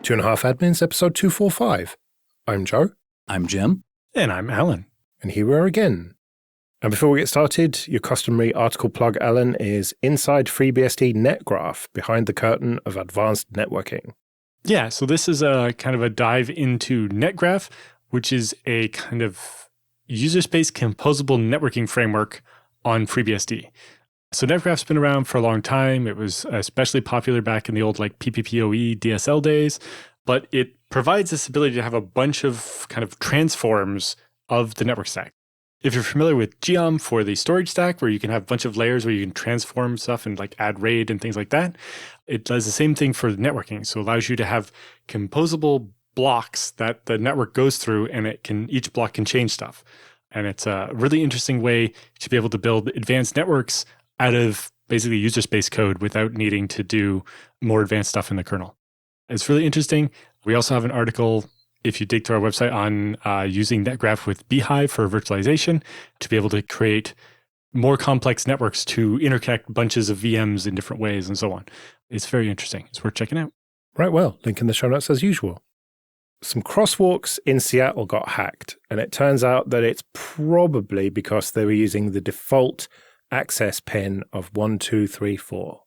Two and a Half Admins, episode 245. I'm Joe. I'm Jim. And I'm Alan. And here we are again. And before we get started, your customary article plug, Alan, is Inside FreeBSD NetGraph, Behind the Curtain of Advanced Networking. Yeah, so this is a kind of a dive into NetGraph, which is a kind of user space composable networking framework on FreeBSD. So NetGraph's been around for a long time. It was especially popular back in the old PPPoE DSL days, but it provides this ability to have a bunch of kind of transforms of the network stack. If you're familiar with Geom for the storage stack, where you can have a bunch of layers where you can transform stuff and add RAID and things like that, it does the same thing for networking. So it allows you to have composable blocks that the network goes through, and each block can change stuff. And it's a really interesting way to be able to build advanced networks out of basically user space code without needing to do more advanced stuff in the kernel. It's really interesting. We also have an article, if you dig to our website, on using NetGraph with Beehive for virtualization to be able to create more complex networks to interconnect bunches of VMs in different ways and so on. It's very interesting. It's worth checking out. Right, well, link in the show notes as usual. Some Crosswalks in Seattle got hacked, and it turns out that it's probably because they were using the default access pin of 1234.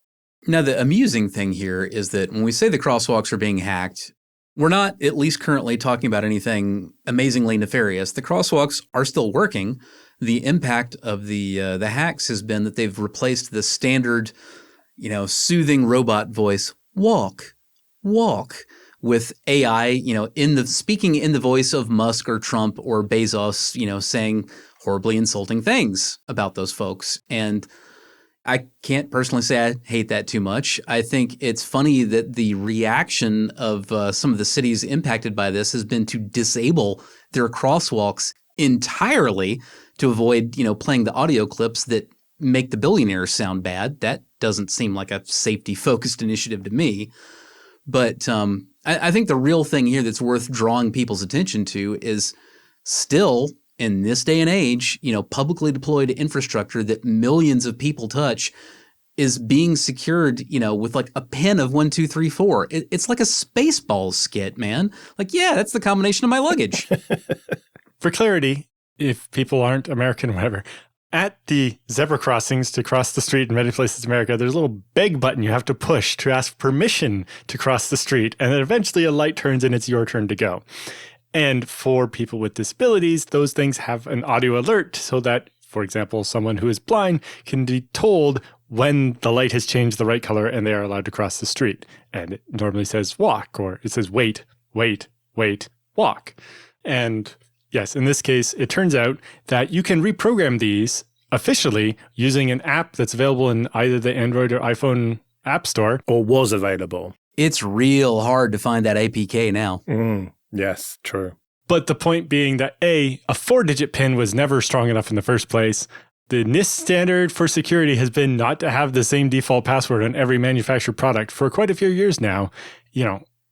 Now, the amusing thing here is that when we say the crosswalks are being hacked, we're not, at least currently, talking about anything amazingly nefarious. The crosswalks are still working. The impact of the hacks has been that they've replaced the standard, soothing robot voice, walk, with AI, speaking in the voice of Musk or Trump or Bezos, saying horribly insulting things about those folks. And I can't personally say I hate that too much. I think it's funny that the reaction of some of the cities impacted by this has been to disable their crosswalks entirely to avoid, playing the audio clips that make the billionaires sound bad. That doesn't seem like a safety-focused initiative to me. But I think the real thing here that's worth drawing people's attention to is still, in this day and age, publicly deployed infrastructure that millions of people touch is being secured, with a pin of 1234. It's like a Spaceballs skit, man. That's the combination of my luggage. For clarity, if people aren't American or whatever, at the zebra crossings to cross the street in many places in America, there's a little beg button you have to push to ask permission to cross the street. And then eventually a light turns and it's your turn to go. And for people with disabilities, those things have an audio alert so that, for example, someone who is blind can be told when the light has changed the right color and they are allowed to cross the street. And it normally says walk, or it says wait, walk. And yes, in this case, it turns out that you can reprogram these officially using an app that's available in either the Android or iPhone app store. Or was available. It's real hard to find that APK now. Yes, true. But the point being that a 4-digit PIN was never strong enough in the first place. The NIST standard for security has been not to have the same default password on every manufactured product for quite a few years now.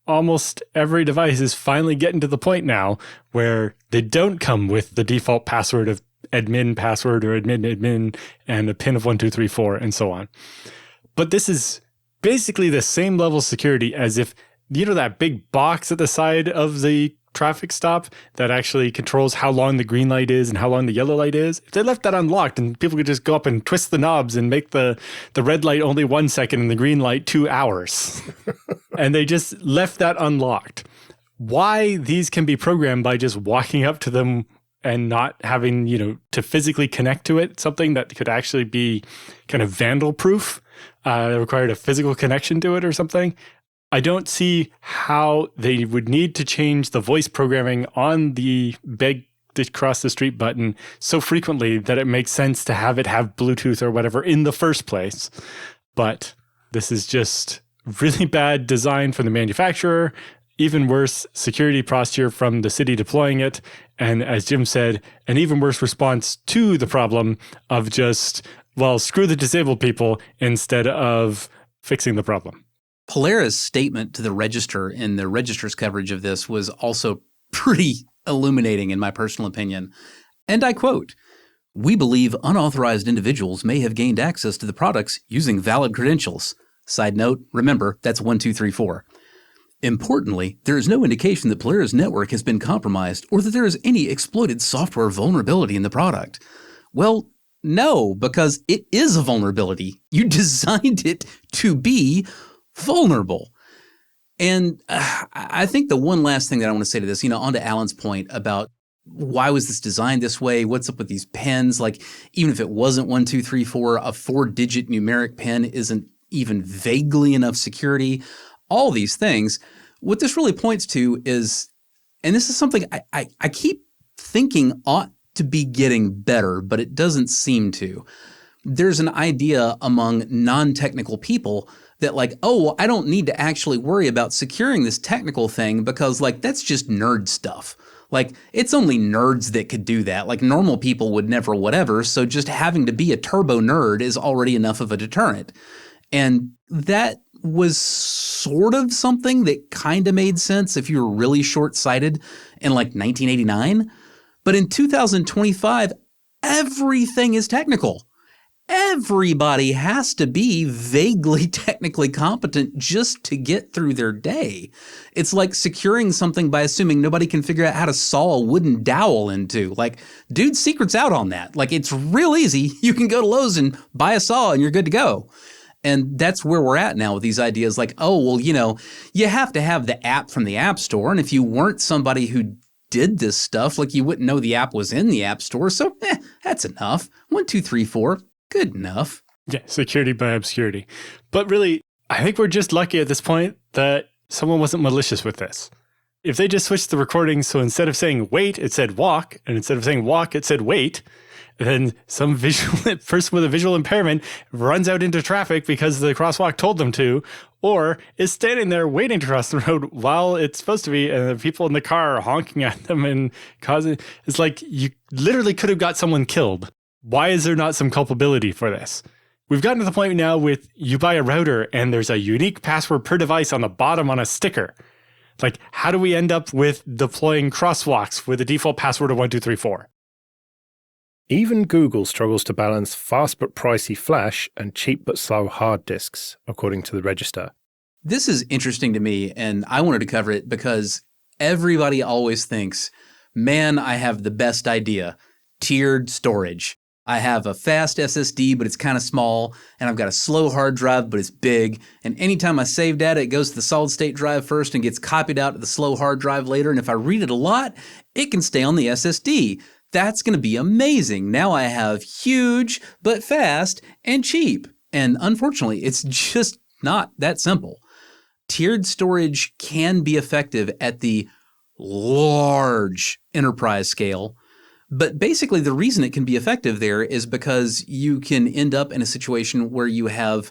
Almost every device is finally getting to the point now where they don't come with the default password of admin password or admin and a PIN of 1234 and so on. But this is basically the same level of security as if, that big box at the side of the traffic stop that actually controls how long the green light is and how long the yellow light is. If they left that unlocked and people could just go up and twist the knobs and make the red light only 1 second and the green light 2 hours. And they just left that unlocked. Why these can be programmed by just walking up to them and not having, to physically connect to it, something that could actually be kind of vandal proof, required a physical connection to it or something. I don't see how they would need to change the voice programming on the beg to cross the street button so frequently that it makes sense to have it have Bluetooth or whatever in the first place. But this is just really bad design from the manufacturer, even worse security posture from the city deploying it, and as Jim said, an even worse response to the problem of just, screw the disabled people instead of fixing the problem. Polara's statement to the Register in the Register's coverage of this was also pretty illuminating in my personal opinion. And I quote, "We believe unauthorized individuals may have gained access to the products using valid credentials. Side note, remember, that's 1234. Importantly, there is no indication that Polara's network has been compromised or that there is any exploited software vulnerability in the product. Well, no, because it is a vulnerability. You designed it to be vulnerable. And I think the one last thing that I want to say to this, on to Alan's point about why was this designed this way? What's up with these pins? Like, even if it wasn't 1, 2, 3, 4, a 4-digit numeric pin isn't even vaguely enough security. All these things. What this really points to is, and this is something I keep thinking ought to be getting better, but it doesn't seem to. There's an idea among non-technical people that I don't need to actually worry about securing this technical thing because that's just nerd stuff. It's only nerds that could do that. Normal people would never whatever, so just having to be a turbo nerd is already enough of a deterrent. And that was sort of something that kind of made sense if you were really short-sighted in 1989. But in 2025, everything is technical. Everybody has to be vaguely technically competent just to get through their day. It's like securing something by assuming nobody can figure out how to saw a wooden dowel into. Dude, secret's out on that. It's real easy. You can go to Lowe's and buy a saw and you're good to go. And that's where we're at now with these ideas you have to have the app from the App Store. And if you weren't somebody who did this stuff, you wouldn't know the app was in the App Store. So that's enough. 1, 2, 3, 4. Good enough. Yeah, security by obscurity. But really, I think we're just lucky at this point that someone wasn't malicious with this. If they just switched the recording, so instead of saying wait, it said walk, and instead of saying walk, it said wait, then some visual person with a visual impairment runs out into traffic because the crosswalk told them to, or is standing there waiting to cross the road while it's supposed to be, and the people in the car are honking at them and causing... It's you literally could have got someone killed. Why is there not some culpability for this? We've gotten to the point now with you buy a router and there's a unique password per device on the bottom on a sticker. How do we end up with deploying crosswalks with a default password of 1234? Even Google struggles to balance fast but pricey flash and cheap but slow hard disks, according to the Register. This is interesting to me, and I wanted to cover it because everybody always thinks, man, I have the best idea, tiered storage. I have a fast SSD, but it's kind of small, and I've got a slow hard drive, but it's big. And anytime I save data, it goes to the solid state drive first and gets copied out to the slow hard drive later. And if I read it a lot, it can stay on the SSD. That's going to be amazing. Now I have huge, but fast and cheap. And unfortunately, it's just not that simple. Tiered storage can be effective at the large enterprise scale. But basically, the reason it can be effective there is because you can end up in a situation where you have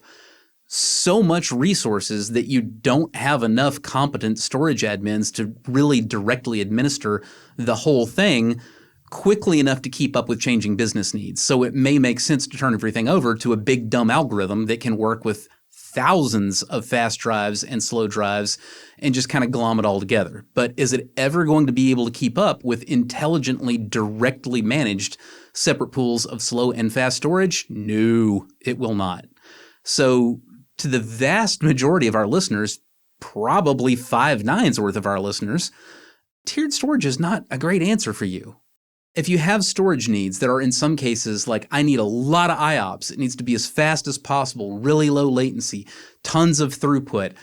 so much resources that you don't have enough competent storage admins to really directly administer the whole thing quickly enough to keep up with changing business needs. So it may make sense to turn everything over to a big dumb algorithm that can work with thousands of fast drives and slow drives and just kind of glom it all together. But is it ever going to be able to keep up with intelligently directly managed separate pools of slow and fast storage? No, it will not. So to the vast majority of our listeners, probably 5 nines worth of our listeners, tiered storage is not a great answer for you. If you have storage needs that are in some cases I need a lot of IOPS, it needs to be as fast as possible, really low latency, tons of throughput,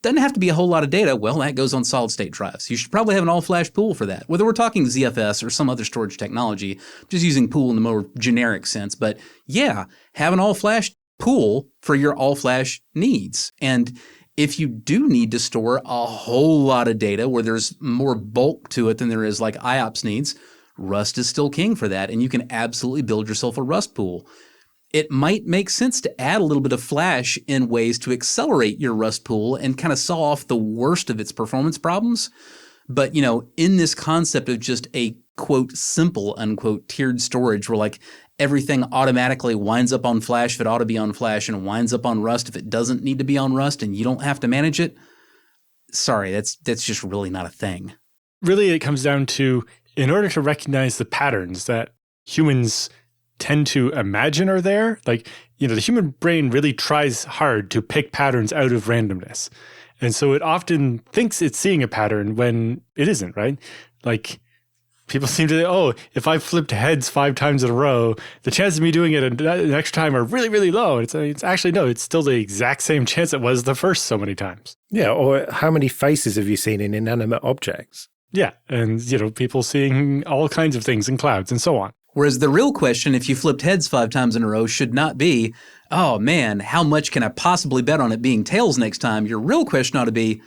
doesn't have to be a whole lot of data, well, that goes on solid state drives. You should probably have an all-flash pool for that. Whether we're talking ZFS or some other storage technology, just using pool in the more generic sense, but yeah, have an all-flash pool for your all-flash needs. And if you do need to store a whole lot of data where there's more bulk to it than there is IOPS needs, Rust is still king for that, and you can absolutely build yourself a Rust pool. It might make sense to add a little bit of flash in ways to accelerate your Rust pool and kind of saw off the worst of its performance problems. But, in this concept of just a, quote, simple, unquote, tiered storage where everything automatically winds up on flash if it ought to be on flash and winds up on Rust if it doesn't need to be on Rust and you don't have to manage it, sorry, that's just really not a thing. Really, it comes down to, in order to recognize the patterns that humans tend to imagine are there, the human brain really tries hard to pick patterns out of randomness. And so it often thinks it's seeing a pattern when it isn't, right? Like people seem to say, oh, if I've flipped heads 5 times in a row, the chances of me doing it an extra time are really, really low. It's actually, no, it's still the exact same chance it was the first so many times. Yeah, or how many faces have you seen in inanimate objects? Yeah, and people seeing all kinds of things in clouds and so on. Whereas the real question, if you flipped heads 5 times in a row, should not be, oh man, how much can I possibly bet on it being tails next time? Your real question ought to be,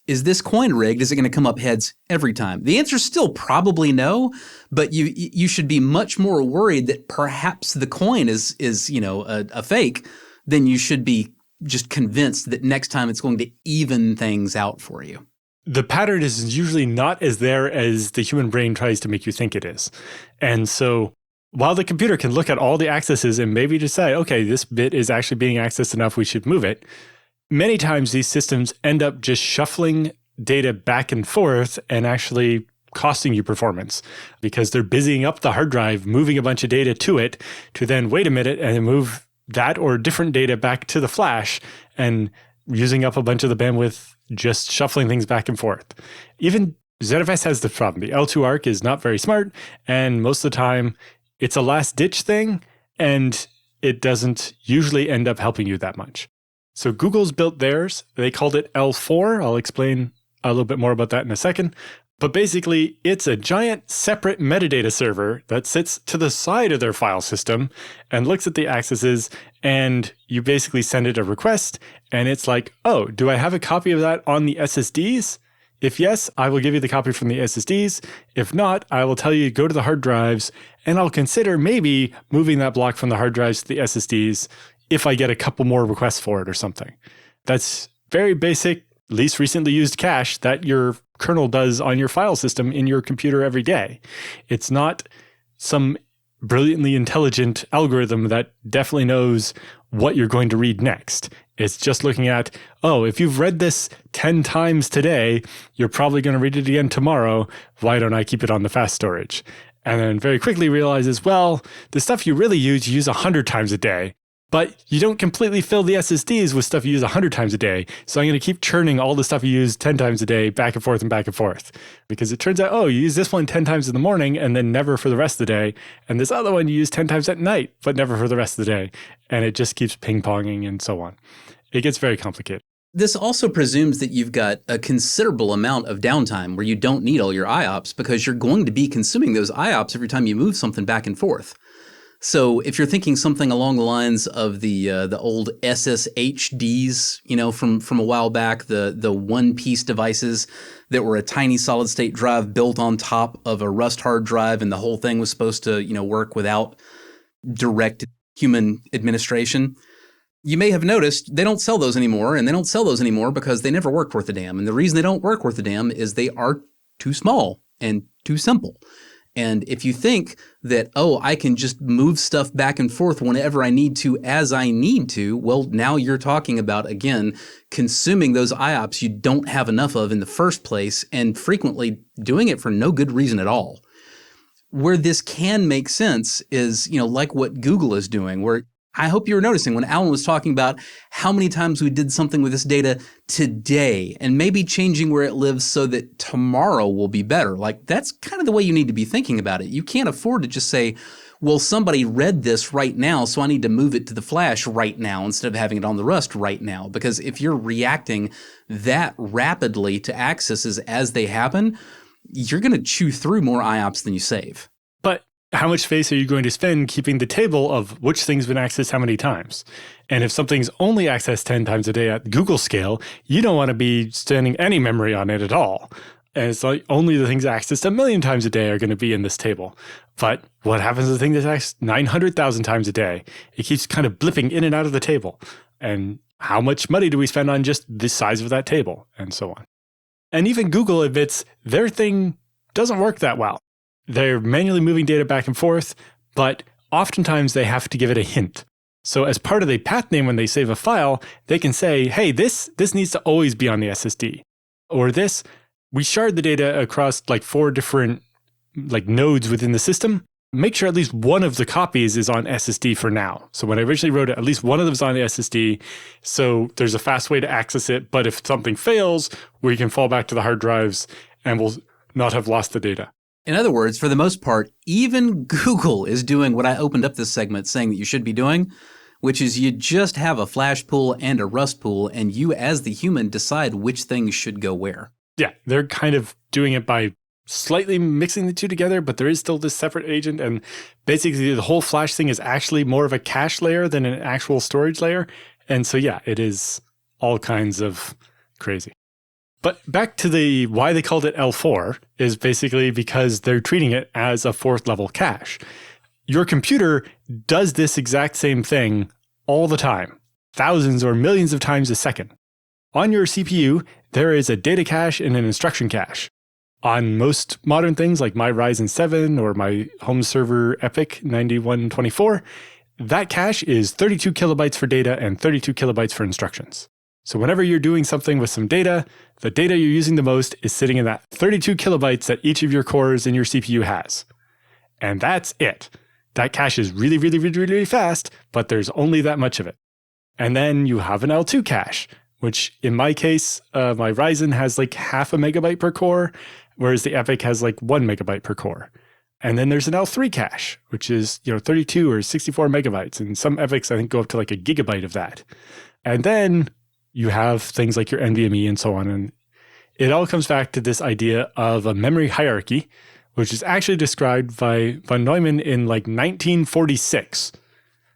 is this coin rigged? Is it going to come up heads every time? The answer is still probably no, but you should be much more worried that perhaps the coin is a fake than you should be just convinced that next time it's going to even things out for you. The pattern is usually not as there as the human brain tries to make you think it is. And so while the computer can look at all the accesses and maybe decide, okay, this bit is actually being accessed enough, we should move it, many times these systems end up just shuffling data back and forth and actually costing you performance because they're busying up the hard drive, moving a bunch of data to it to then wait a minute and move that or different data back to the flash and using up a bunch of the bandwidth just shuffling things back and forth. Even ZFS has the problem. The L2 ARC is not very smart, and most of the time it's a last-ditch thing, and it doesn't usually end up helping you that much. So Google's built theirs. They called it L4. I'll explain a little bit more about that in a second. But basically, it's a giant separate metadata server that sits to the side of their file system and looks at the accesses, and you basically send it a request, and it's like, oh, do I have a copy of that on the SSDs? If yes, I will give you the copy from the SSDs. If not, I will tell you to go to the hard drives, and I'll consider maybe moving that block from the hard drives to the SSDs if I get a couple more requests for it or something. That's very basic, least recently used cache that your kernel does on your file system in your computer every day. It's not some brilliantly intelligent algorithm that definitely knows what you're going to read next. It's just looking at, oh, if you've read this 10 times today, you're probably going to read it again tomorrow. Why don't I keep it on the fast storage? And then very quickly realizes, well, the stuff you really use, you use 100 times a day. But you don't completely fill the SSDs with stuff you use 100 times a day. So I'm going to keep churning all the stuff you use 10 times a day back and forth and back and forth. Because it turns out, oh, you use this one 10 times in the morning and then never for the rest of the day. And this other one you use 10 times at night, but never for the rest of the day. And it just keeps ping-ponging and so on. It gets very complicated. This also presumes that you've got a considerable amount of downtime where you don't need all your IOPS because you're going to be consuming those IOPS every time you move something back and forth. So if you're thinking something along the lines of the old SSHDs, from a while back, the one-piece devices that were a tiny solid-state drive built on top of a Rust hard drive, and the whole thing was supposed to, work without direct human administration. You may have noticed they don't sell those anymore, and they don't sell those anymore because they never worked worth a damn. And the reason they don't work worth a damn is they are too small and too simple. And if you think that, oh, I can just move stuff back and forth whenever I need to, as I need to, well, now you're talking about, again, consuming those IOPS you don't have enough of in the first place and frequently doing it for no good reason at all. Where this can make sense is, like what Google is doing, where I hope you were noticing when Alan was talking about how many times we did something with this data today and maybe changing where it lives so that tomorrow will be better. Like that's kind of the way you need to be thinking about it. You can't afford to just say, well, somebody read this right now, so I need to move it to the flash right now instead of having it on the Rust right now. Because if you're reacting that rapidly to accesses as they happen, you're going to chew through more IOPS than you save. But how much space are you going to spend keeping the table of which thing's been accessed how many times? And if something's only accessed 10 times a day at Google scale, you don't want to be spending any memory on it at all. And it's like only the things accessed 1 million times a day are going to be in this table. But what happens to the thing that's accessed 900,000 times a day? It keeps kind of blipping in and out of the table. And how much money do we spend on just the size of that table? And so on. And even Google admits their thing doesn't work that well. They're manually moving data back and forth, but oftentimes they have to give it a hint. So as part of the path name when they save a file, they can say, hey, this needs to always be on the SSD. Or we shard the data across like 4 different like nodes within the system. make sure at least one of the copies is on SSD for now. So when I originally wrote it, at least one of them is on the SSD. So there's a fast way to access it. But if something fails, we can fall back to the hard drives and we'll not have lost the data. In other words, for the most part, even Google is doing what I opened up this segment saying that you should be doing, which is you just have a flash pool and a rust pool, and you as the human decide which things should go where. Yeah, they're kind of doing it by slightly mixing the two together, but there is still this separate agent. And basically the whole flash thing is actually more of a cache layer than an actual storage layer. And so, yeah, it is all kinds of crazy. But back to the why they called it L4 is basically because they're treating it as a fourth level cache. Your computer does this exact same thing all the time, thousands or millions of times a second. On your CPU, there is a data cache and an instruction cache. On most modern things like my Ryzen 7 or my home server EPYC 9124, that cache is 32 kilobytes for data and 32 kilobytes for instructions. So whenever you're doing something with some data, the data you're using the most is sitting in that 32 kilobytes that each of your cores in your CPU has. And that's it. That cache is really, really, really, really fast, but there's only that much of it. And then you have an L2 cache, which in my case, my Ryzen has like half a megabyte per core, whereas the EPYC has like 1 megabyte per core. And then there's an L3 cache, which is 32 or 64 megabytes. And some EPYCs, I think, go up to like a gigabyte of that. And then you have things like your NVMe and so on. And it all comes back to this idea of a memory hierarchy, which is actually described by von Neumann in like 1946.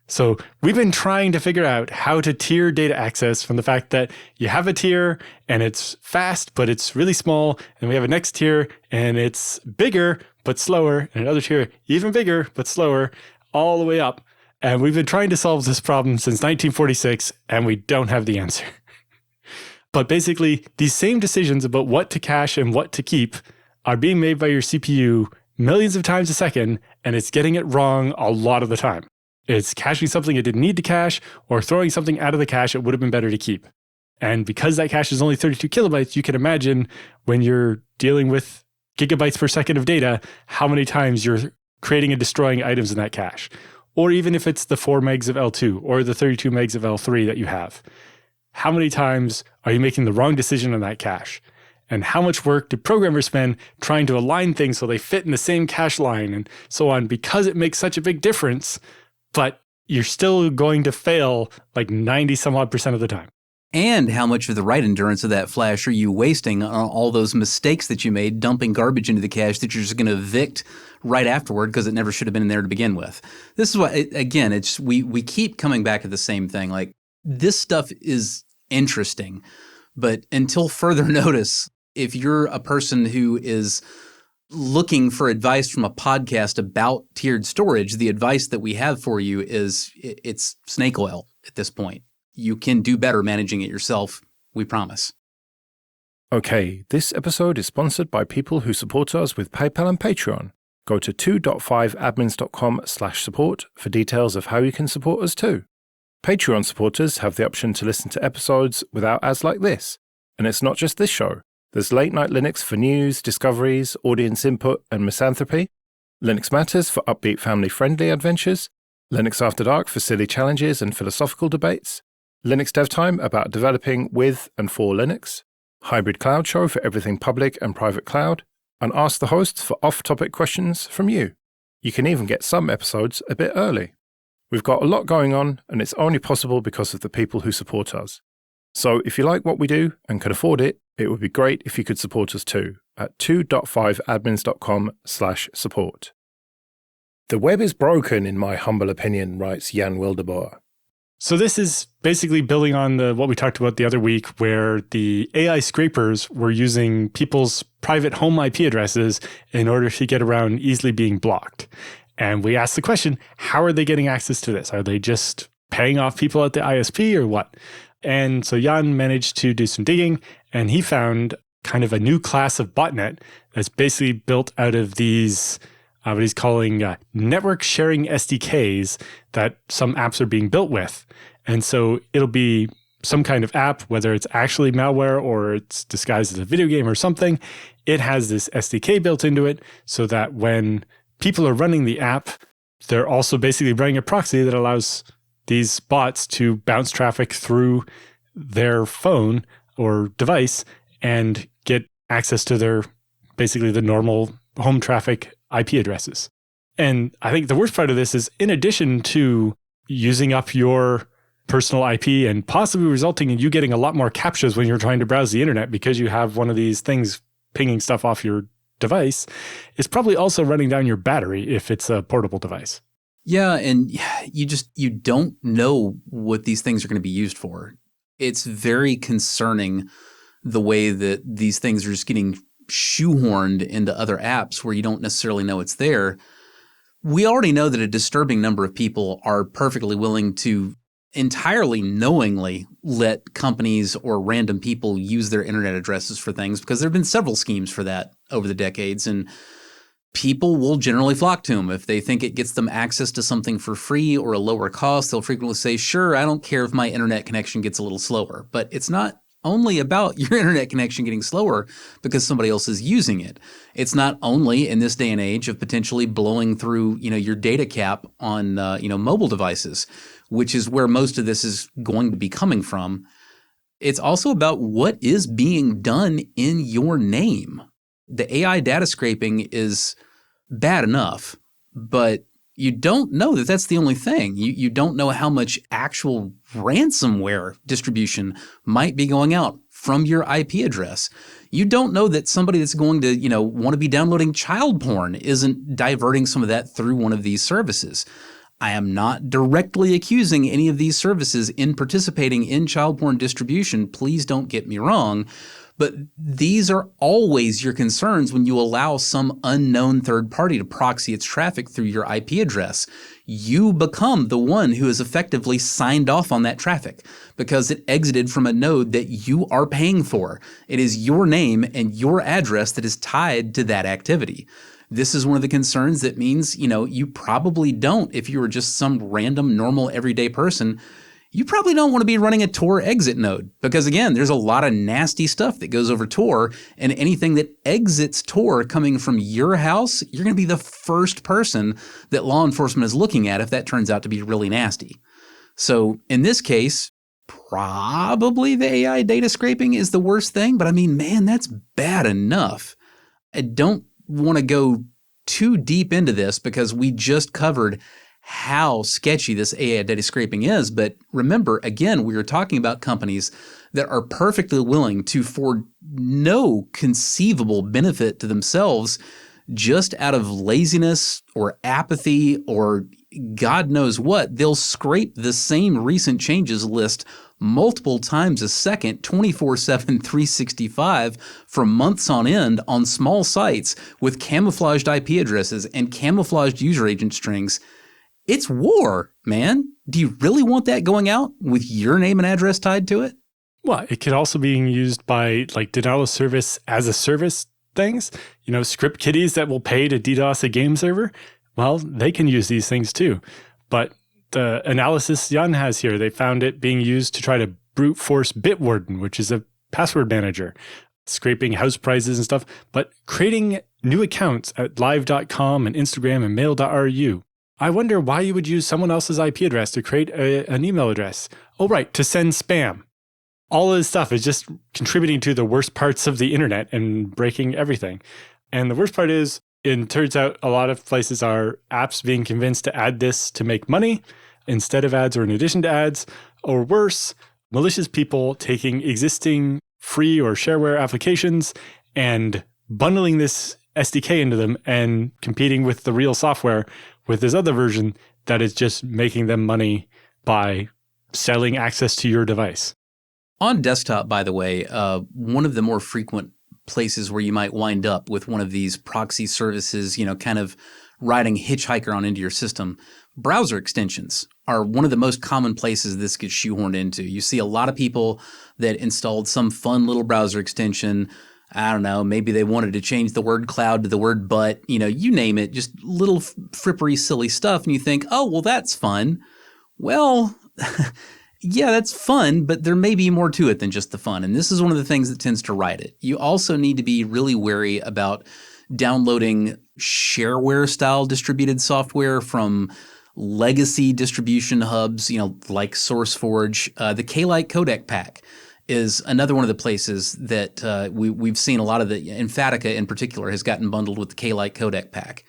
So we've been trying to figure out how to tier data access from the fact that you have a tier and it's fast, but it's really small. And we have a next tier and it's bigger, but slower. And another tier, even bigger, but slower, all the way up. And we've been trying to solve this problem since 1946, and we don't have the answer. But basically, these same decisions about what to cache and what to keep are being made by your CPU millions of times a second, and it's getting it wrong a lot of the time. It's caching something it didn't need to cache, or throwing something out of the cache it would have been better to keep. And because that cache is only 32 kilobytes, you can imagine when you're dealing with gigabytes per second of data, how many times you're creating and destroying items in that cache. Or even if it's the 4 megs of L2 or the 32 megs of L3 that you have. How many times are you making the wrong decision on that cache? And how much work do programmers spend trying to align things so they fit in the same cache line and so on, because it makes such a big difference, but you're still going to fail like 90 some odd % of the time. And how much of the write endurance of that flash are you wasting on all those mistakes that you made, dumping garbage into the cache that you're just going to evict right afterward because it never should have been in there to begin with. This is why, again, it's we keep coming back to the same thing. Like, this stuff is interesting, but until further notice, if you're a person who is looking for advice from a podcast about tiered storage, the advice that we have for you is it's snake oil at this point. You can do better managing it yourself, we promise. Okay, this episode is sponsored by people who support us with PayPal and Patreon. Go to 2.5admins.com/support for details of how you can support us too. Patreon supporters have the option to listen to episodes without ads like this. And it's not just this show. There's Late Night Linux for news, discoveries, audience input, and misanthropy. Linux Matters for upbeat family-friendly adventures. Linux After Dark for silly challenges and philosophical debates. Linux Dev Time about developing with and for Linux. Hybrid Cloud Show for everything public and private cloud. And Ask the Hosts for off-topic questions from you. You can even get some episodes a bit early. We've got a lot going on, and it's only possible because of the people who support us. So if you like what we do and can afford it, it would be great if you could support us too at 2.5admins.com/support. The web is broken, in my humble opinion, writes Jan Wildeboer. So this is basically building on what we talked about the other week, where the AI scrapers were using people's private home IP addresses in order to get around easily being blocked. And we asked the question, how are they getting access to this? Are they just paying off people at the ISP or what? And so Jan managed to do some digging, and he found kind of a new class of botnet that's basically built out of these, what he's calling network sharing SDKs that some apps are being built with. And so it'll be some kind of app, whether it's actually malware or it's disguised as a video game or something. It has this SDK built into it so that when people are running the app, they're also basically running a proxy that allows these bots to bounce traffic through their phone or device and get access to their basically the normal home traffic IP addresses. And I think the worst part of this is, in addition to using up your personal IP and possibly resulting in you getting a lot more CAPTCHAs when you're trying to browse the internet because you have one of these things pinging stuff off your device, it's probably also running down your battery if it's a portable device. Yeah, and you don't know what these things are going to be used for. It's very concerning the way that these things are just getting shoehorned into other apps where you don't necessarily know it's there. We already know that a disturbing number of people are perfectly willing to entirely knowingly let companies or random people use their internet addresses for things, because there have been several schemes for that over the decades, and people will generally flock to them. If they think it gets them access to something for free or a lower cost, they'll frequently say, sure, I don't care if my internet connection gets a little slower. But it's not only about your internet connection getting slower because somebody else is using it. It's not only in this day and age of potentially blowing through, your data cap on, mobile devices, which is where most of this is going to be coming from. It's also about what is being done in your name. The AI data scraping is bad enough, but you don't know that that's the only thing. You don't know how much actual ransomware distribution might be going out from your IP address. You don't know that somebody that's going to, want to be downloading child porn isn't diverting some of that through one of these services. I am not directly accusing any of these services in participating in child porn distribution. Please don't get me wrong. But these are always your concerns when you allow some unknown third party to proxy its traffic through your IP address. You become the one who has effectively signed off on that traffic because it exited from a node that you are paying for. It is your name and your address that is tied to that activity. This is one of the concerns that means, you probably don't, if you were just some random, normal, everyday person, you probably don't want to be running a Tor exit node because, again, there's a lot of nasty stuff that goes over Tor, and anything that exits Tor coming from your house, you're going to be the first person that law enforcement is looking at if that turns out to be really nasty. So in this case, probably the AI data scraping is the worst thing, but I mean, man, that's bad enough. I don't want to go too deep into this because we just covered how sketchy this AI data scraping is. But remember, again, we are talking about companies that are perfectly willing to, for no conceivable benefit to themselves, just out of laziness or apathy or God knows what, they'll scrape the same recent changes list multiple times a second, 24/7, 365 for months on end on small sites with camouflaged IP addresses and camouflaged user agent strings. It's war, man. Do you really want that going out with your name and address tied to it? Well, it could also be used by like denial of service as a service things, script kiddies that will pay to DDoS a game server. Well, they can use these things too. But the analysis Jan has here, they found it being used to try to brute force Bitwarden, which is a password manager, scraping house prices and stuff, but creating new accounts at live.com and Instagram and mail.ru. I wonder why you would use someone else's IP address to create an email address. Oh, right, to send spam. All of this stuff is just contributing to the worst parts of the internet and breaking everything. And the worst part is, it turns out a lot of places are apps being convinced to add this to make money instead of ads or in addition to ads, or worse, malicious people taking existing free or shareware applications and bundling this SDK into them and competing with the real software with this other version that is just making them money by selling access to your device. On desktop, by the way, one of the more frequent places where you might wind up with one of these proxy services, kind of riding hitchhiker on into your system, browser extensions are one of the most common places this gets shoehorned into. You see a lot of people that installed some fun little browser extension. I don't know, maybe they wanted to change the word cloud to the word but, you name it, just little frippery, silly stuff. And you think, oh, well, that's fun. Well, yeah, that's fun, but there may be more to it than just the fun. And this is one of the things that tends to ride it. You also need to be really wary about downloading shareware style distributed software from legacy distribution hubs, like SourceForge. The K-Lite codec pack is another one of the places that we've seen a lot of the Emphatica in particular has gotten bundled with the K-Lite codec pack.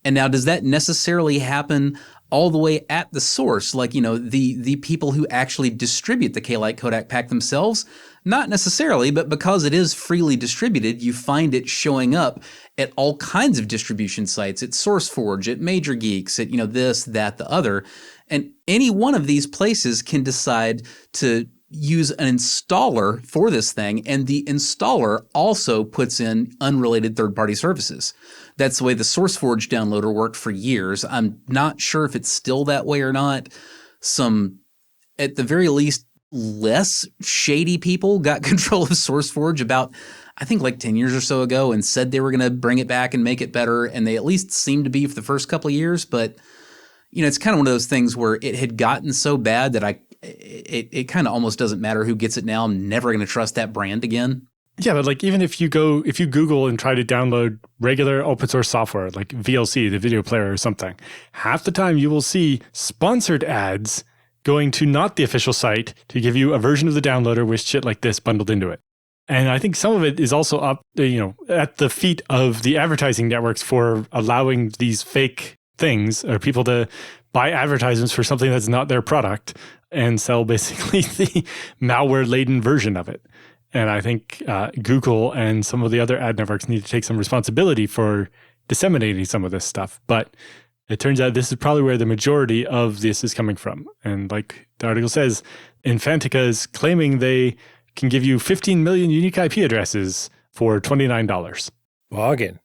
And now, does that necessarily happen all the way at the source? Like, the people who actually distribute the K-Lite codec pack themselves? Not necessarily, but because it is freely distributed, you find it showing up at all kinds of distribution sites, at SourceForge, at Major Geeks, at, this, that, the other. And any one of these places can decide to use an installer for this thing, and the installer also puts in unrelated third-party services. That's the way the SourceForge downloader worked for years. I'm not sure if it's still that way or not. Some, at the very least, less shady people got control of SourceForge about, I think, like 10 years or so ago, and said they were going to bring it back and make it better, and they at least seemed to be for the first couple of years. But it's kind of one of those things where it had gotten so bad that it kind of almost doesn't matter who gets it now. I'm never going to trust that brand again. Yeah, but like even if you Google and try to download regular open source software like VLC, the video player or something, half the time you will see sponsored ads going to not the official site to give you a version of the downloader with shit like this bundled into it. And I think some of it is also up, at the feet of the advertising networks for allowing these fake things or people to buy advertisements for something that's not their product and sell basically the malware-laden version of it. And I think Google and some of the other ad networks need to take some responsibility for disseminating some of this stuff. But it turns out this is probably where the majority of this is coming from. And like the article says, Emphatica is claiming they can give you 15 million unique IP addresses for $29. Bargain.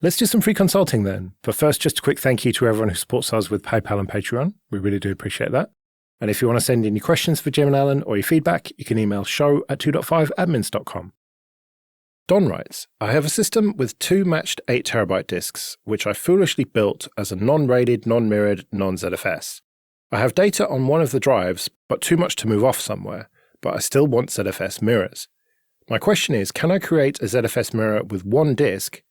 Let's do some free consulting then. But first, just a quick thank you to everyone who supports us with PayPal and Patreon. We really do appreciate that. And if you want to send any questions for Jim and Alan or your feedback, you can email show@2.5admins.com. Don writes, I have a system with 2 matched 8TB disks, which I foolishly built as a non-RAIDed, non-mirrored, non-ZFS. I have data on one of the drives, but too much to move off somewhere, but I still want ZFS mirrors. My question is, can I create a ZFS mirror with one disk,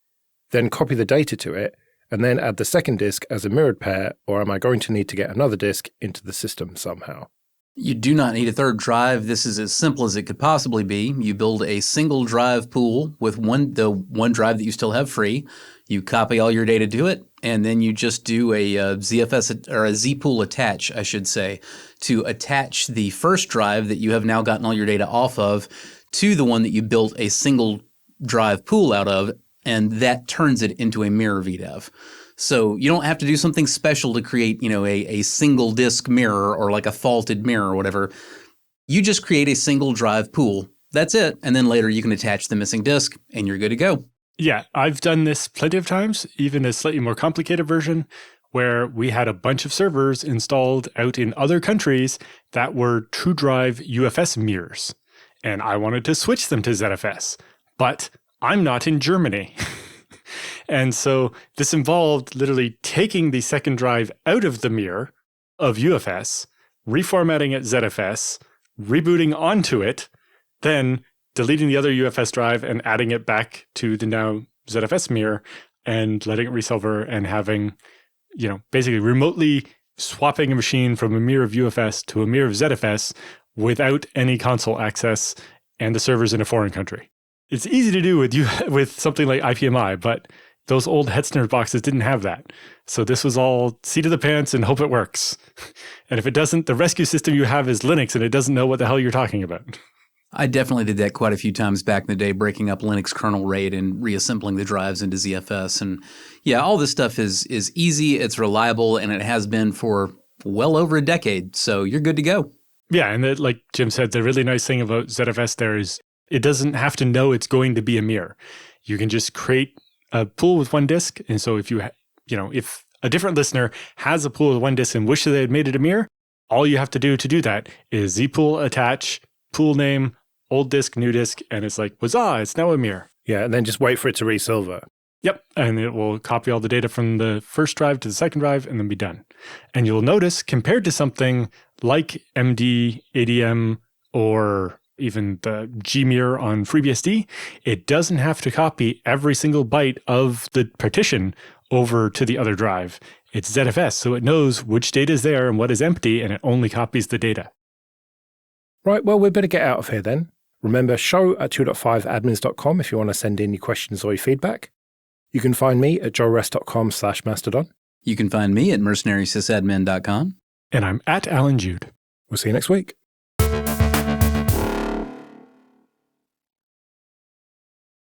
then copy the data to it, and then add the second disk as a mirrored pair, or am I going to need to get another disk into the system somehow? You do not need a third drive. This is as simple as it could possibly be. You build a single drive pool with the one drive that you still have free. You copy all your data to it, and then you just do a ZFS or a Z-pool attach, I should say, to attach the first drive that you have now gotten all your data off of to the one that you built a single drive pool out of, and that turns it into a mirror VDEV. So you don't have to do something special to create, a single disk mirror or like a faulted mirror or whatever. You just create a single drive pool. That's it. And then later you can attach the missing disk and you're good to go. Yeah, I've done this plenty of times, even a slightly more complicated version where we had a bunch of servers installed out in other countries that were true drive UFS mirrors. And I wanted to switch them to ZFS, but I'm not in Germany. And so this involved literally taking the second drive out of the mirror of UFS, reformatting it ZFS, rebooting onto it, then deleting the other UFS drive and adding it back to the now ZFS mirror and letting it resolver and having, basically remotely swapping a machine from a mirror of UFS to a mirror of ZFS without any console access and the server's in a foreign country. It's easy to do with something like IPMI, but those old Hetzner boxes didn't have that. So this was all seat of the pants and hope it works. And if it doesn't, the rescue system you have is Linux and it doesn't know what the hell you're talking about. I definitely did that quite a few times back in the day, breaking up Linux kernel RAID and reassembling the drives into ZFS. And yeah, all this stuff is easy, it's reliable, and it has been for well over a decade. So you're good to go. Yeah, and like Jim said, the really nice thing about ZFS there is it doesn't have to know it's going to be a mirror. You can just create a pool with one disk. And so if if a different listener has a pool with one disk and wishes they had made it a mirror, all you have to do that is zpool attach, pool name, old disk, new disk, and it's like, huzzah, it's now a mirror. Yeah, and then just wait for it to resilver. Yep, and it will copy all the data from the first drive to the second drive and then be done. And you'll notice, compared to something like MD, ADM, or even the gmirror on FreeBSD, it doesn't have to copy every single byte of the partition over to the other drive. It's ZFS, so it knows which data is there and what is empty, and it only copies the data. Right, well, we better get out of here then. Remember, show@2.5admins.com if you want to send in your questions or your feedback. You can find me at joelrest.com/mastodon. You can find me at mercenarysysadmin.com. And I'm at Alan Jude. We'll see you next week.